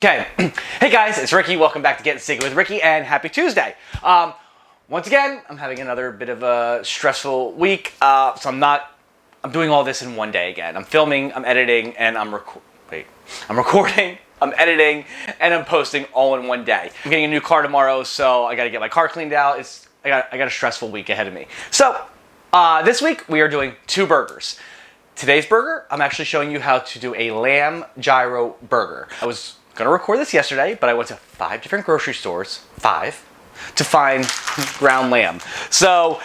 Okay, hey guys, it's Ricky. Welcome back to Getting Sticky with Ricky, and happy Tuesday. Once again, I'm having another bit of a stressful week, so I'm doing all this in one day again. I'm filming, I'm editing, and I'm recording, I'm editing, and I'm posting all in one day. I'm getting a new car tomorrow, so I gotta get my car cleaned out. I got a stressful week ahead of me. So, this week we are doing 2 burgers. Today's burger, I'm actually showing you how to do a lamb gyro burger. I was gonna record this yesterday, but I went to 5 different grocery stores, 5, to find ground lamb. So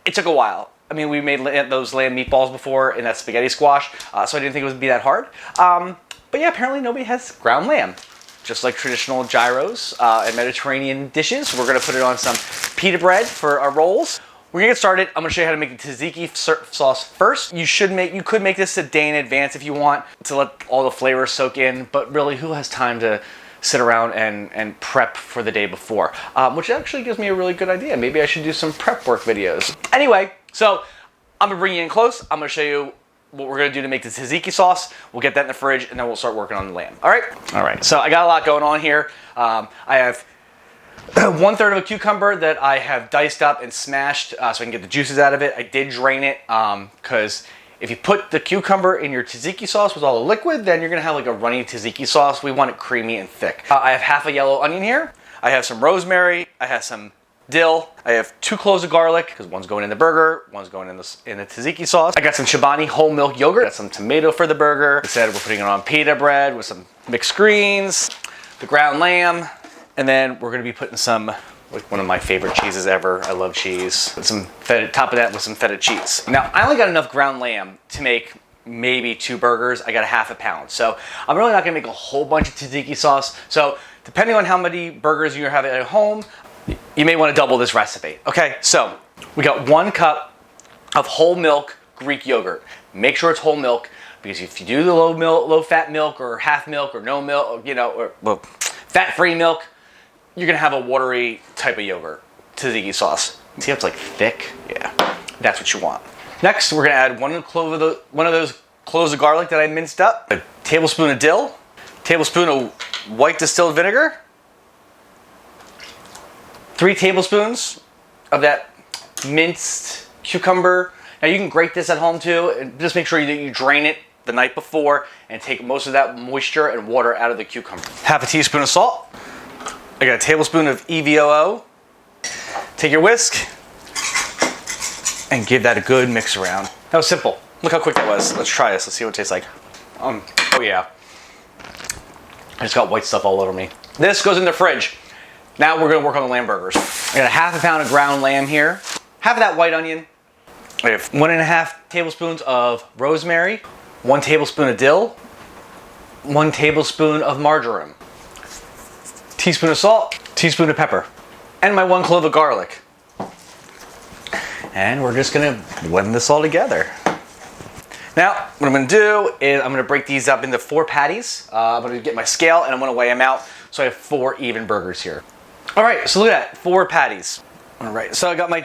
it took a while. I mean, we made those lamb meatballs before in that spaghetti squash, so I didn't think it would be that hard. But yeah, apparently nobody has ground lamb. Just like traditional gyros and Mediterranean dishes, we're gonna put it on some pita bread for our rolls. We're gonna get started. I'm gonna show you how to make the tzatziki sauce first. You could make this a day in advance if you want to let all the flavors soak in, but really, who has time to sit around and prep for the day before? Which actually gives me a really good idea. Maybe I should do some prep work videos. Anyway, so I'm gonna bring you in close. I'm gonna show you what we're gonna do to make the tzatziki sauce. We'll get that in the fridge, and then we'll start working on the lamb. All right. So I got a lot going on here. I have 1/3 of a cucumber that I have diced up and smashed so I can get the juices out of it. I did drain it because if you put the cucumber in your tzatziki sauce with all the liquid, then you're gonna have like a runny tzatziki sauce. We want it creamy and thick. I have half a yellow onion here. I have some rosemary. I have some dill. I have 2 cloves of garlic because one's going in the burger, one's going in the tzatziki sauce. I got some Chobani whole milk yogurt. I got some tomato for the burger. Instead, we're putting it on pita bread with some mixed greens, the ground lamb. And then we're gonna be putting some, like one of my favorite cheeses ever. I love cheese. Put some feta, top of that with some feta cheese. Now, I only got enough ground lamb to make maybe 2 burgers. I got a half a pound. So I'm really not gonna make a whole bunch of tzatziki sauce. So depending on how many burgers you have at home, you may wanna double this recipe. Okay, so we got 1 cup of whole milk Greek yogurt. Make sure it's whole milk, because if you do the low fat milk or half milk or no milk, or fat-free milk, you're gonna have a watery type of yogurt tzatziki sauce. See how it's like thick? Yeah, that's what you want. Next, we're gonna add one of those cloves of garlic that I minced up, a tablespoon of dill, tablespoon of white distilled vinegar, 3 tablespoons of that minced cucumber. Now you can grate this at home too, and just make sure that you drain it the night before and take most of that moisture and water out of the cucumber. Half a teaspoon of salt. I got a tablespoon of EVOO. Take your whisk and give that a good mix around. That was simple. Look how quick that was. Let's try this. Let's see what it tastes like. Oh yeah. I just got white stuff all over me. This goes in the fridge. Now we're gonna work on the lamb burgers. I got a half a pound of ground lamb here. Half of that white onion. I have 1.5 tablespoons of rosemary, 1 tablespoon of dill, 1 tablespoon of marjoram, teaspoon of salt, teaspoon of pepper, and my 1 clove of garlic. And we're just gonna blend this all together. Now, what I'm gonna do is I'm gonna break these up into 4 patties. I'm gonna get my scale and I'm gonna weigh them out so I have 4 even burgers here. All right, so look at that, 4 patties. All right, so I got my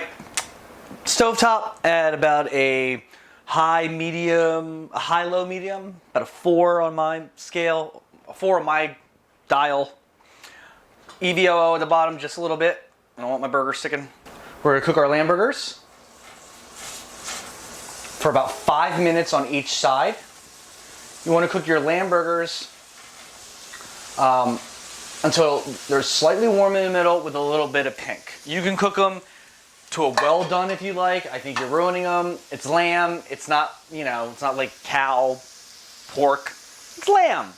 stovetop at about a high-low medium, about a 4 on my scale, a 4 on my dial. EVOO at the bottom just a little bit. I don't want my burger sticking. We're gonna cook our lamb burgers for about 5 minutes on each side. You wanna cook your lamb burgers until they're slightly warm in the middle with a little bit of pink. You can cook them to a well done if you like. I think you're ruining them. It's lamb. It's not, it's not like cow, pork. It's lamb.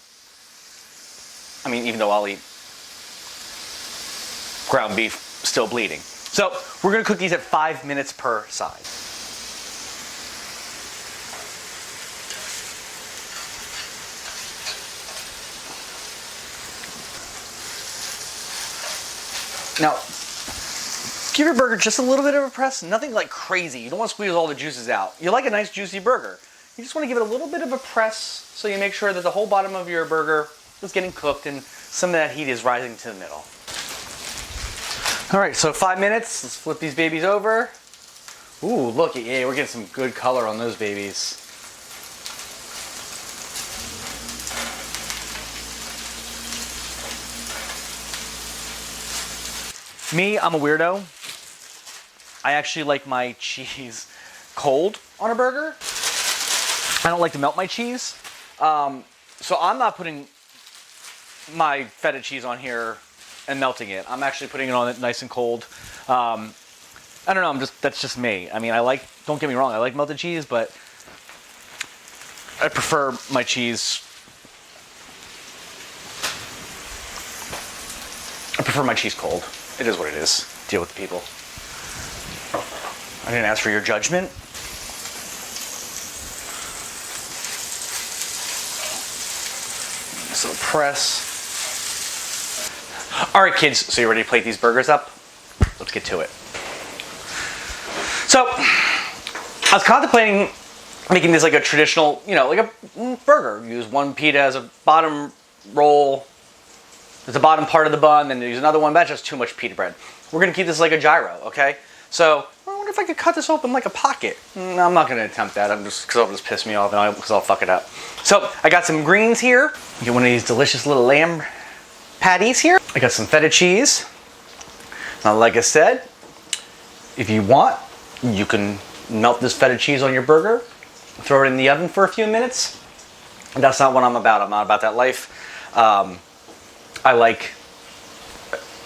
I mean, even though I'll eat ground beef still bleeding. So we're gonna cook these at 5 minutes per side. Now, give your burger just a little bit of a press, nothing like crazy. You don't want to squeeze all the juices out. You like a nice juicy burger. You just want to give it a little bit of a press so you make sure that the whole bottom of your burger is getting cooked and some of that heat is rising to the middle. All right, so 5 minutes. Let's flip these babies over. Ooh, look, yeah, we're getting some good color on those babies. Me, I'm a weirdo. I actually like my cheese cold on a burger. I don't like to melt my cheese. So I'm not putting my feta cheese on here and melting it. I'm actually putting it on it nice and cold. I don't know, that's just me. I mean, don't get me wrong, I like melted cheese, but I prefer my cheese. I prefer my cheese cold. It is what it is. Deal with the people. I didn't ask for your judgment. So press. All right, kids, so you ready to plate these burgers up? Let's get to it. So, I was contemplating making this like a traditional, like a burger. Use one pita as a bottom roll. There's the bottom part of the bun, then use another one. That's just too much pita bread. We're gonna keep this like a gyro, okay? So, I wonder if I could cut this open like a pocket. No, I'm not gonna attempt that. Because it'll just piss me off and because I'll fuck it up. So, I got some greens here. Get one of these delicious little lamb patties here. I got some feta cheese. Now, like I said, if you want, you can melt this feta cheese on your burger, throw it in the oven for a few minutes. That's not what I'm about. I'm not about that life. I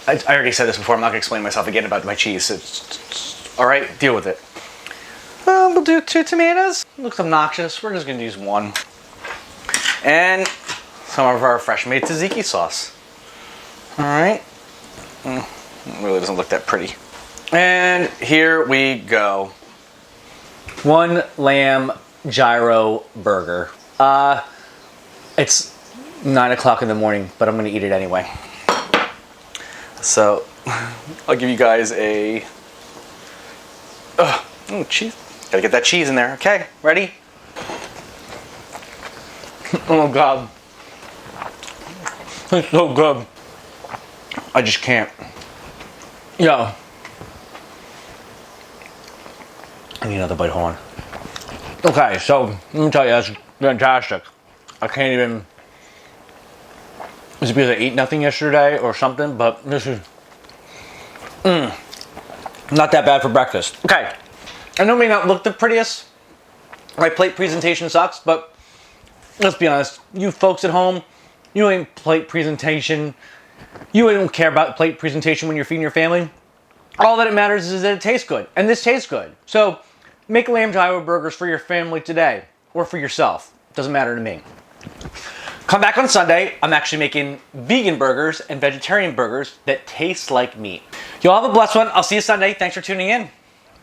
already said this before. I'm not going to explain myself again about my cheese. All right, deal with it. We'll do 2 tomatoes. Looks obnoxious. We're just going to use 1. And some of our fresh made tzatziki sauce. All right. It really doesn't look that pretty. And here we go. 1 lamb gyro burger. It's 9 o'clock in the morning, but I'm gonna eat it anyway. So, I'll give you guys a... Oh, cheese. Gotta get that cheese in there. Okay, ready? Oh God. It's so good. I just can't. Yo. I need another bite, hold on. Okay, so let me tell you, that's fantastic. I can't even, is it because I ate nothing yesterday or something, but this is, not that bad for breakfast. Okay, I know it may not look the prettiest, my plate presentation sucks, but let's be honest, you folks at home, you ain't plate presentation, you don't care about plate presentation when you're feeding your family. All that it matters is that it tastes good, and this tastes good. So, make lamb gyro burgers for your family today, or for yourself. Doesn't matter to me. Come back on Sunday. I'm actually making vegan burgers and vegetarian burgers that taste like meat. Y'all have a blessed one. I'll see you Sunday. Thanks for tuning in.